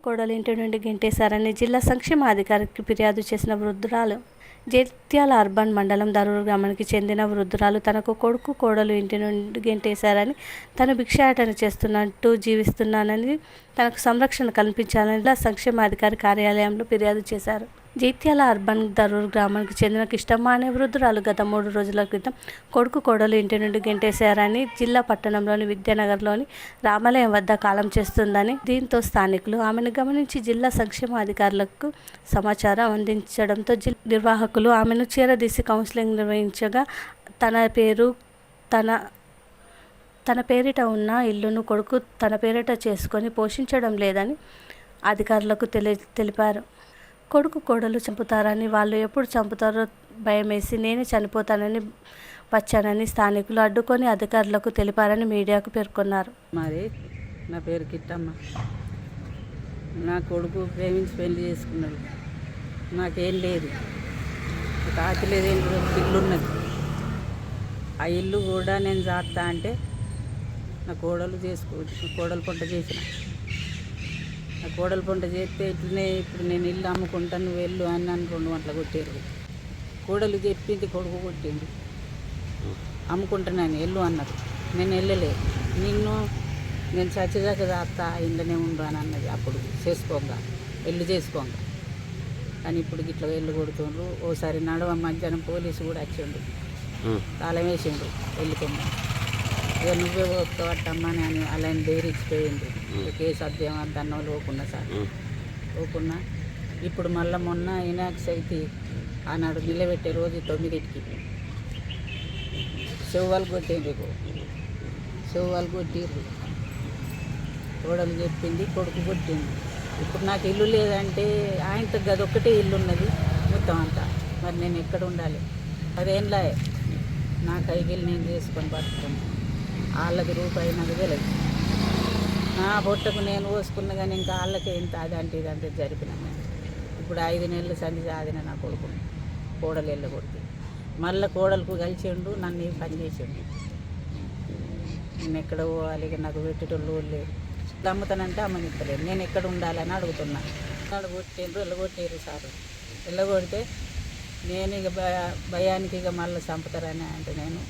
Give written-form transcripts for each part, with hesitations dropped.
కోడలు ఇంటి నుండి గెంటేశారని జిల్లా సంక్షేమాధికారికి ఫిర్యాదు చేసిన వృద్ధురాలు. జైత్యాల అర్బన్ మండలం దరూర్ గ్రామానికి చెందిన వృద్ధురాలు తనకు కొడుకు కోడలు ఇంటి నుండి గెంటేశారని, తను భిక్షాటన చేస్తున్నట్టు జీవిస్తున్నానని, తనకు సంరక్షణ కల్పించాలని జిల్లా సంక్షేమాధికారి కార్యాలయంలో ఫిర్యాదు చేశారు. జైత్యాల అర్బన్ దరూర్ గ్రామానికి చెందిన కిష్టమ్మ అనే వృద్ధురాలు గత 3 రోజుల క్రితం కొడుకు కోడలు ఇంటి నుండి గెంటేశారని, జిల్లా పట్టణంలోని విద్యానగర్లోని రామాలయం వద్ద కాలం చేస్తుందని, దీంతో స్థానికులు ఆమెను గమనించి జిల్లా సంక్షేమ అధికారులకు సమాచారం అందించడంతో జిల్లా నిర్వాహకులు ఆమెను చేరదీసి కౌన్సిలింగ్ నిర్వహించగా తన పేరిట ఉన్న ఇల్లును కొడుకు తన పేరిట చేసుకొని పోషించడం లేదని అధికారులకు తెలిపారు. కొడుకు కోడలు చంపుతారని, వాళ్ళు ఎప్పుడు చంపుతారో భయమేసి నేనే చనిపోతానని వచ్చానని స్థానికులు అడ్డుకొని అధికారులకు తెలిపారని మీడియాకు పేర్కొన్నారు. మరి నా పేరు కిట్టమ్మ. నా కొడుకు ప్రేమించి పెళ్లి చేసుకున్నాడు. నాకేం లేదు, నాకు ఆస్తి లేదు, ఇల్లు ఉన్నది. ఆ ఇల్లు కూడా నేను చేస్తా అంటే నా కోడలు పంట చేసిన. ఆ కోడలు పంట చేస్తే ఇట్లనే ఇప్పుడు నేను ఇల్లు అమ్ముకుంటాను, నువ్వు వెళ్ళు అని నన్ను 2 గంటలు కొట్టారు. కోడలు చెప్పింది, కొడుకు కొట్టింది. అమ్ముకుంటున్నాను వెళ్ళు అన్నారు. నేను వెళ్ళలేదు. నేను చచ్చేదాకా చేస్తా, ఇంట్లోనే ఉండు అని అన్నది. అప్పుడు చేసుకోగా చేసుకోగా కానీ ఇప్పుడు ఇట్లా వెళ్ళి కొడుతుండ్రు. ఓసారి నడవ మధ్యాహ్నం పోలీసు కూడా వచ్చిండు, తాళం వేసిండు, వెళ్ళిపోయింది. ఇక నువ్వే ఒక్కవట్టమ్మా అని అలా బెదిరించిపోయింది. Case అధ్యయం అద్దన్న లోకున్నా sir లోకున్నా. ఇప్పుడు మళ్ళీ మొన్న ఇనాక్స్ అయితే ఆనాడు నిలబెట్టే రోజు 9కి చెవ్వాలు కొట్టిండ్రు. కోడలు చెప్పింది, కొడుకు కొట్టింది. ఇప్పుడు నాకు ఇల్లు లేదంటే ఆయనతో గదొక్కటే ఇల్లు ఉన్నది మొత్తం అంతా. మరి నేను ఎక్కడ ఉండాలి? 10 ఏళ్ళ నా కైగిల్లు నేను చేసుకొని బతుకున్నాను. వాళ్ళకి రూపాయి నాకు తెలియదు. నా బొట్టకు నేను పోసుకున్నా కానీ ఇంకా వాళ్ళకే ఇంత అదంటే ఇదంటే జరిపినాను. ఇప్పుడు 5 నెలలు సంధి సాధిన నా కొడుకు కోడలు వెళ్ళకూడదు. మళ్ళీ కోడలకు కలిసిండు, నన్ను పని చేసిండు. నేను ఎక్కడ పోవాలి? ఇక నాకు పెట్టేటోళ్ళు లేరు. అమ్ముతానంటే అమ్మనిస్తలేదు. నేను ఎక్కడ ఉండాలని అడుగుతున్నా. వెళ్ళగొట్టారు సార్. వెళ్ళగొడితే నేను ఇక భయానికి ఇక మళ్ళీ చంపుతారని అంటే నేను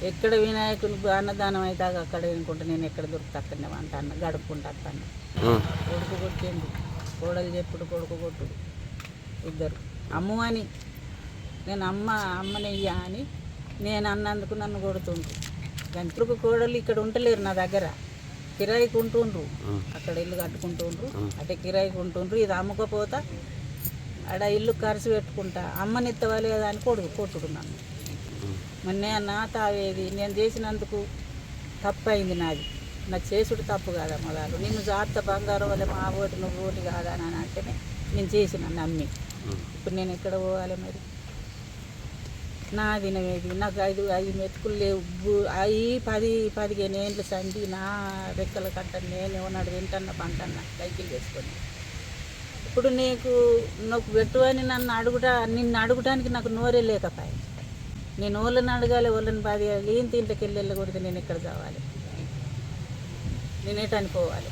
ఎక్కడ వినాయకులు అన్నదానం అయితే అక్కడ వినుకుంటా. నేను ఎక్కడ దొరుకుతా అక్కడనే అంటాను, గడుపుకుంటా అత్తను. కొడుకు కొట్టిండు, కోడలు చెప్పుడు, కొడుకు కొట్టుడు. ఇద్దరు అమ్ము అని నేను అమ్మనయ్యా అని నేను అన్నందుకు నన్ను కొడుతుండ్రు. గంటకు కోడలు ఇక్కడ ఉంటలేరు, నా దగ్గర కిరాయికి ఉంటుండ్రు. అక్కడ ఇల్లు కట్టుకుంటుండ్రు, అంటే కిరాయికి ఉంటుండ్రు. ఇది అమ్ముకపోతా ఆడ ఇల్లు ఖర్చు పెట్టుకుంటా. అమ్మనిత్తవాలి కదా అని కొట్టుడు నన్ను. మరి నేను తావేది నేను చేసినందుకు తప్పు అయింది నాది. నాకు చేసుడు తప్పు కాదా మొదలు. నిన్ను జాగ్రత్త బంగారం వల్ల మా ఓటు నువ్వు ఓటు కాదా అని అంటేనే నేను చేసిన నమ్మి. ఇప్పుడు నేను ఎక్కడ పోవాలి? మరి నా దినమేది. నాకు 5 మెతుకులు లేవు. 10-15 ఏళ్ళు సండి నా రెక్కల కట్ట నేను ఏమన్నాడు తింటన్నా పంటన్నా సైకిల్ చేసుకొని. ఇప్పుడు నాకు పెట్టు అని నిన్ను అడుగుటానికి నాకు నోరే లేకపోయాయి. నేను వాళ్ళని అడగాలి, వాళ్ళని బాధ. ఏం తింటకి వెళ్ళి వెళ్ళకూడదు. నేను ఎక్కడ కావాలి? నేను ఎటు అనుకోవాలి?